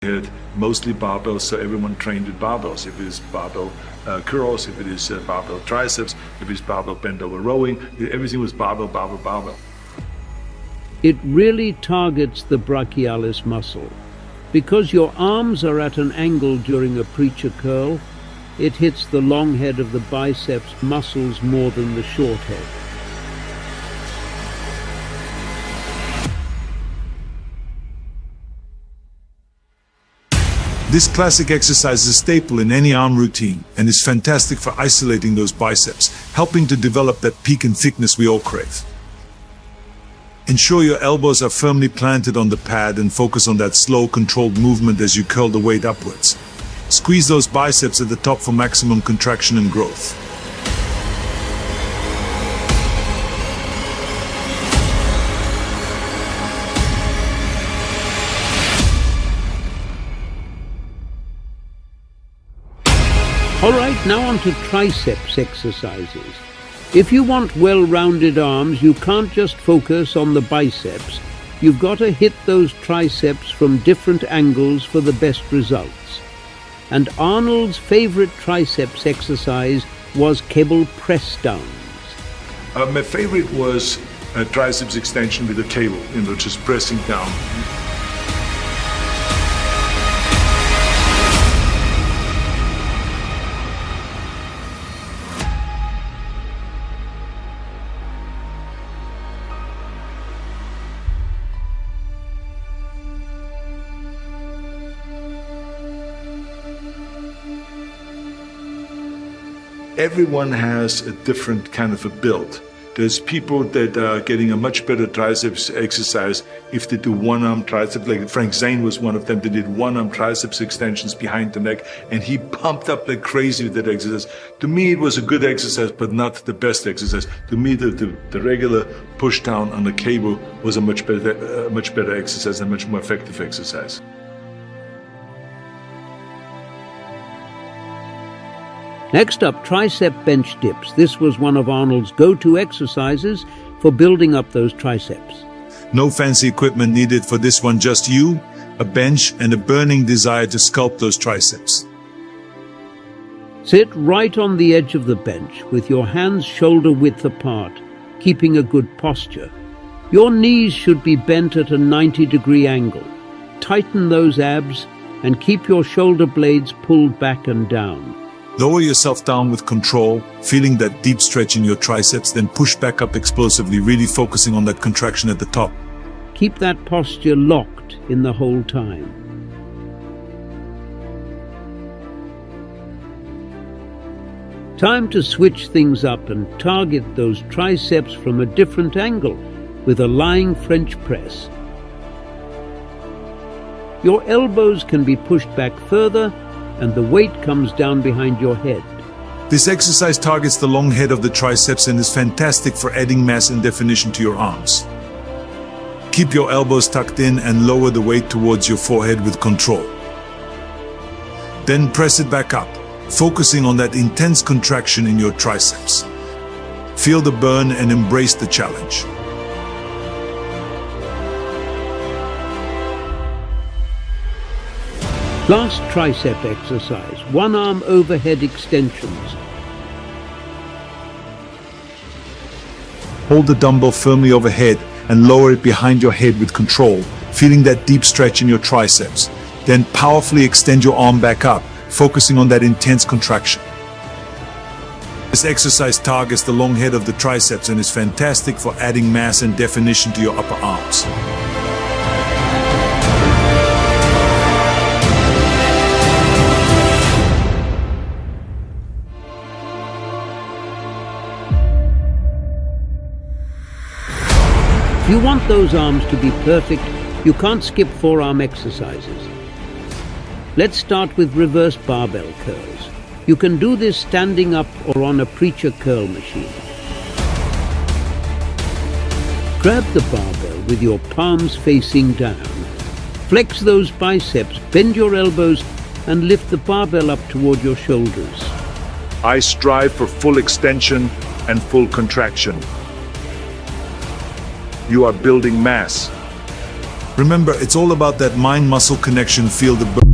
had mostly barbells, so everyone trained with barbells. If it is barbell curls, if it is barbell triceps, if it's barbell bent over rowing, everything was barbell, barbell, barbell. It really targets the brachialis muscle. Because your arms are at an angle during a preacher curl, it hits the long head of the biceps muscles more than the short head. This classic exercise is a staple in any arm routine and is fantastic for isolating those biceps, helping to develop that peak and thickness we all crave. Ensure your elbows are firmly planted on the pad and focus on that slow, controlled movement as you curl the weight upwards. Squeeze those biceps at the top for maximum contraction and growth. Alright, now on to triceps exercises. If you want well-rounded arms, you can't just focus on the biceps. You've got to hit those triceps from different angles for the best results. And Arnold's favorite triceps exercise was cable press downs. My favorite was a triceps extension with a cable, just pressing down. Everyone has a different kind of a build. There's people that are getting a much better triceps exercise if they do one-arm triceps, like Frank Zane was one of them. They did one-arm triceps extensions behind the neck, and he pumped up like crazy with that exercise. To me, it was a good exercise, but not the best exercise. To me, the regular push down on the cable was a much better exercise and much more effective exercise. Next up, tricep bench dips. This was one of Arnold's go-to exercises for building up those triceps. No fancy equipment needed for this one, just you, a bench, and a burning desire to sculpt those triceps. Sit right on the edge of the bench with your hands shoulder width apart, keeping a good posture. Your knees should be bent at a 90-degree angle. Tighten those abs and keep your shoulder blades pulled back and down. Lower yourself down with control, feeling that deep stretch in your triceps, then push back up explosively, really focusing on that contraction at the top. Keep that posture locked in the whole time. Time to switch things up and target those triceps from a different angle with a lying French press. Your elbows can be pushed back further and the weight comes down behind your head. This exercise targets the long head of the triceps and is fantastic for adding mass and definition to your arms. Keep your elbows tucked in and lower the weight towards your forehead with control. Then press it back up, focusing on that intense contraction in your triceps. Feel the burn and embrace the challenge. Last tricep exercise, one-arm overhead extensions. Hold the dumbbell firmly overhead and lower it behind your head with control, feeling that deep stretch in your triceps. Then powerfully extend your arm back up, focusing on that intense contraction. This exercise targets the long head of the triceps and is fantastic for adding mass and definition to your upper arms. If you want those arms to be perfect, you can't skip forearm exercises. Let's start with reverse barbell curls. You can do this standing up or on a preacher curl machine. Grab the barbell with your palms facing down. Flex those biceps, bend your elbows, and lift the barbell up toward your shoulders. I strive for full extension and full contraction. You are building mass. Remember, it's all about that mind-muscle connection. Feel the